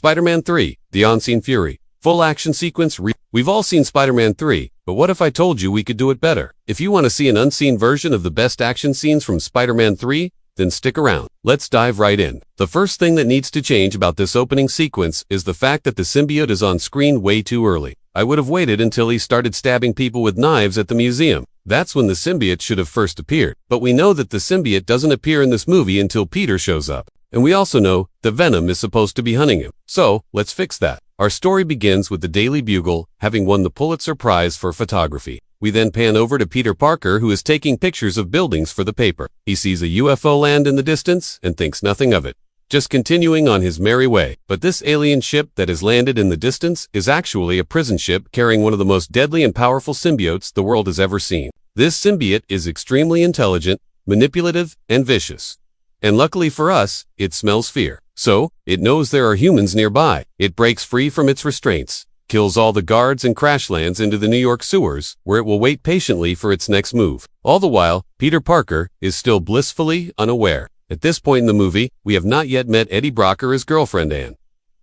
Spider-Man 3, The Unseen Fury. Full action sequence. We've all seen Spider-Man 3, but what if I told you we could do it better? If you want to see an unseen version of the best action scenes from Spider-Man 3, then stick around. Let's dive right in. The first thing that needs to change about this opening sequence is the fact that the symbiote is on screen way too early. I would have waited until he started stabbing people with knives at the museum. That's when the symbiote should have first appeared. But we know that the symbiote doesn't appear in this movie until Peter shows up. And we also know that Venom is supposed to be hunting him. So, let's fix that. Our story begins with the Daily Bugle having won the Pulitzer Prize for photography. We then pan over to Peter Parker, who is taking pictures of buildings for the paper. He sees a UFO land in the distance and thinks nothing of it, just continuing on his merry way. But this alien ship that has landed in the distance is actually a prison ship carrying one of the most deadly and powerful symbiotes the world has ever seen. This symbiote is extremely intelligent, manipulative, and vicious. And luckily for us, it smells fear. So, it knows there are humans nearby. It breaks free from its restraints, kills all the guards and crash lands into the New York sewers, where it will wait patiently for its next move. All the while, Peter Parker is still blissfully unaware. At this point in the movie, we have not yet met Eddie Brock or his girlfriend Anne.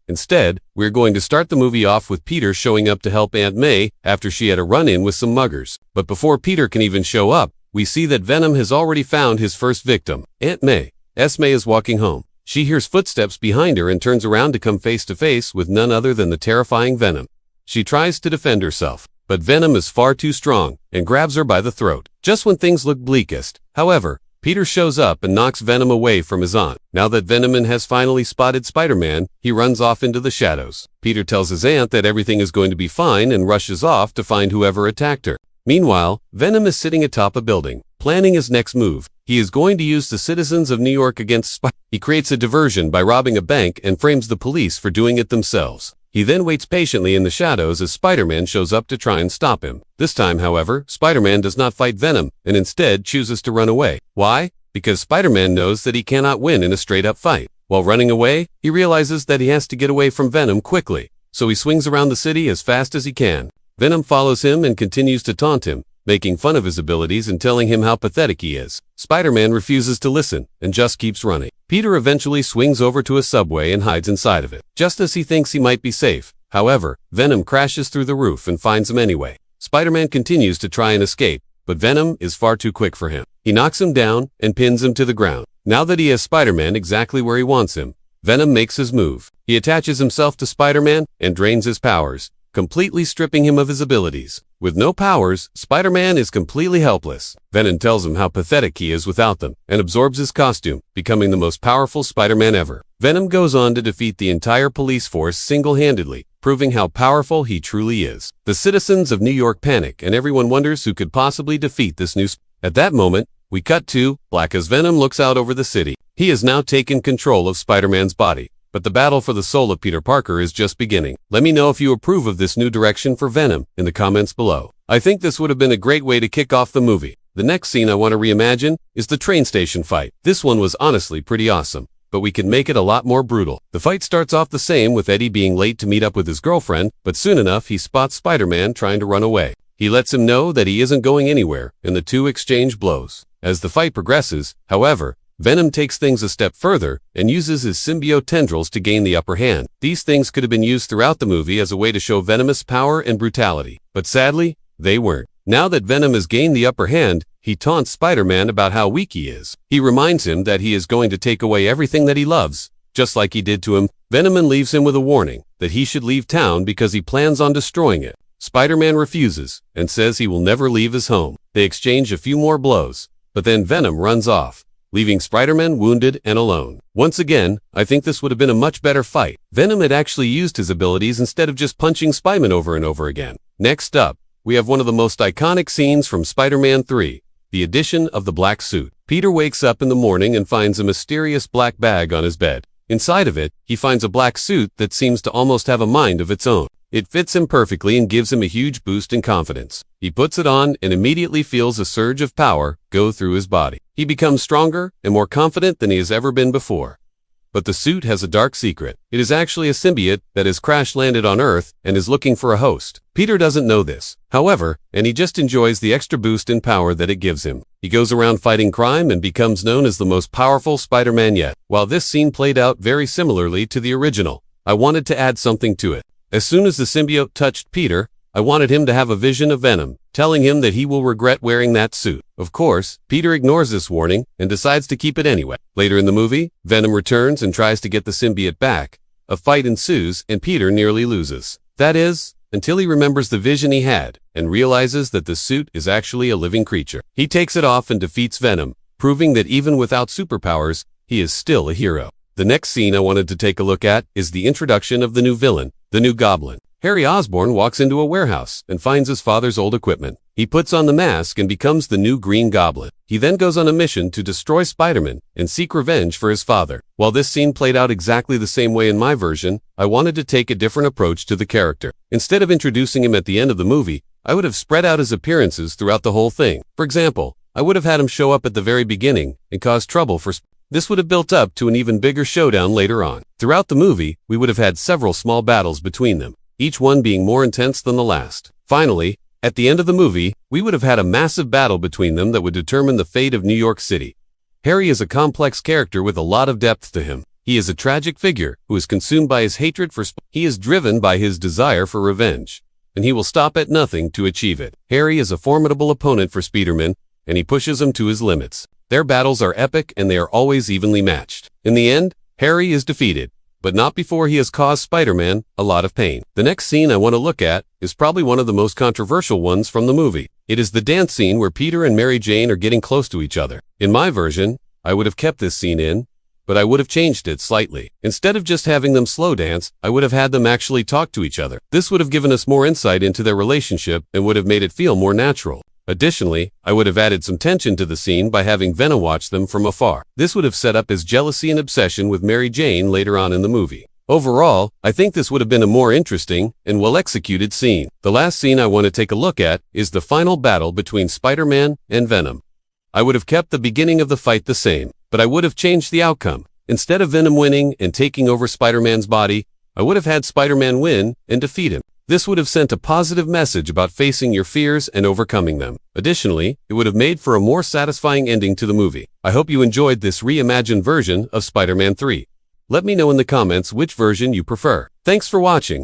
Instead, we're going to start the movie off with Peter showing up to help Aunt May after she had a run-in with some muggers. But before Peter can even show up, we see that Venom has already found his first victim, Aunt May. Esme is walking home. She hears footsteps behind her and turns around to come face to face with none other than the terrifying Venom. She tries to defend herself, but Venom is far too strong and grabs her by the throat. Just when things look bleakest, however, Peter shows up and knocks Venom away from his aunt. Now that Venom has finally spotted Spider-Man, he runs off into the shadows. Peter tells his aunt that everything is going to be fine and rushes off to find whoever attacked her. Meanwhile, Venom is sitting atop a building, planning his next move. He is going to use the citizens of New York against Spider-Man. He creates a diversion by robbing a bank and frames the police for doing it themselves. He then waits patiently in the shadows as Spider-Man shows up to try and stop him. This time, however, Spider-Man does not fight Venom and instead chooses to run away. Why? Because Spider-Man knows that he cannot win in a straight-up fight. While running away, he realizes that he has to get away from Venom quickly, so he swings around the city as fast as he can. Venom follows him and continues to taunt him, making fun of his abilities and telling him how pathetic he is. Spider-Man refuses to listen and just keeps running. Peter eventually swings over to a subway and hides inside of it. Just as he thinks he might be safe, however, Venom crashes through the roof and finds him anyway. Spider-Man continues to try and escape, but Venom is far too quick for him. He knocks him down and pins him to the ground. Now that he has Spider-Man exactly where he wants him, Venom makes his move. He attaches himself to Spider-Man and drains his powers, completely stripping him of his abilities. With no powers, Spider-Man is completely helpless. Venom tells him how pathetic he is without them, and absorbs his costume, becoming the most powerful Spider-Man ever. Venom goes on to defeat the entire police force single-handedly, proving how powerful he truly is. The citizens of New York panic, and everyone wonders who could possibly defeat this new At that moment, we cut to black as Venom looks out over the city. He has now taken control of Spider-Man's body. But the battle for the soul of Peter Parker is just beginning. Let me know if you approve of this new direction for Venom in the comments below. I think this would have been a great way to kick off the movie. The next scene I want to reimagine is the train station fight. This one was honestly pretty awesome, but we can make it a lot more brutal. The fight starts off the same with Eddie being late to meet up with his girlfriend, but soon enough he spots Spider-Man trying to run away. He lets him know that he isn't going anywhere, and the two exchange blows. As the fight progresses, however, Venom takes things a step further and uses his symbiote tendrils to gain the upper hand. These things could have been used throughout the movie as a way to show venomous power and brutality, but sadly, they weren't. Now that Venom has gained the upper hand, he taunts Spider-Man about how weak he is. He reminds him that he is going to take away everything that he loves, just like he did to him. Venom leaves him with a warning that he should leave town because he plans on destroying it. Spider-Man refuses and says he will never leave his home. They exchange a few more blows, but then Venom runs off, leaving Spider-Man wounded and alone. Once again, I think this would have been a much better fight. Venom had actually used his abilities instead of just punching Spider-Man over and over again. Next up, we have one of the most iconic scenes from Spider-Man 3, the addition of the black suit. Peter wakes up in the morning and finds a mysterious black bag on his bed. Inside of it, he finds a black suit that seems to almost have a mind of its own. It fits him perfectly and gives him a huge boost in confidence. He puts it on and immediately feels a surge of power go through his body. He becomes stronger and more confident than he has ever been before. But the suit has a dark secret. It is actually a symbiote that has crash-landed on Earth and is looking for a host. Peter doesn't know this, however, and he just enjoys the extra boost in power that it gives him. He goes around fighting crime and becomes known as the most powerful Spider-Man yet. While this scene played out very similarly to the original, I wanted to add something to it. As soon as the symbiote touched Peter, I wanted him to have a vision of Venom, telling him that he will regret wearing that suit. Of course, Peter ignores this warning and decides to keep it anyway. Later in the movie, Venom returns and tries to get the symbiote back. A fight ensues and Peter nearly loses. That is, until he remembers the vision he had and realizes that the suit is actually a living creature. He takes it off and defeats Venom, proving that even without superpowers, he is still a hero. The next scene I wanted to take a look at is the introduction of the new villain, the new Goblin. Harry Osborn walks into a warehouse and finds his father's old equipment. He puts on the mask and becomes the new Green Goblin. He then goes on a mission to destroy Spider-Man and seek revenge for his father. While this scene played out exactly the same way in my version, I wanted to take a different approach to the character. Instead of introducing him at the end of the movie, I would have spread out his appearances throughout the whole thing. For example, I would have had him show up at the very beginning and cause trouble for This would have built up to an even bigger showdown later on. Throughout the movie, we would have had several small battles between them, each one being more intense than the last. Finally, at the end of the movie, we would have had a massive battle between them that would determine the fate of New York City. Harry is a complex character with a lot of depth to him. He is a tragic figure who is consumed by his hatred for He is driven by his desire for revenge, and he will stop at nothing to achieve it. Harry is a formidable opponent for Spider-Man, and he pushes him to his limits. Their battles are epic and they are always evenly matched. In the end, Harry is defeated, but not before he has caused Spider-Man a lot of pain. The next scene I want to look at is probably one of the most controversial ones from the movie. It is the dance scene where Peter and Mary Jane are getting close to each other. In my version, I would have kept this scene in, but I would have changed it slightly. Instead of just having them slow dance, I would have had them actually talk to each other. This would have given us more insight into their relationship and would have made it feel more natural. Additionally, I would have added some tension to the scene by having Venom watch them from afar. This would have set up his jealousy and obsession with Mary Jane later on in the movie. Overall, I think this would have been a more interesting and well-executed scene. The last scene I want to take a look at is the final battle between Spider-Man and Venom. I would have kept the beginning of the fight the same, but I would have changed the outcome. Instead of Venom winning and taking over Spider-Man's body, I would have had Spider-Man win and defeat him. This would have sent a positive message about facing your fears and overcoming them. Additionally, it would have made for a more satisfying ending to the movie. I hope you enjoyed this reimagined version of Spider-Man 3. Let me know in the comments which version you prefer. Thanks for watching.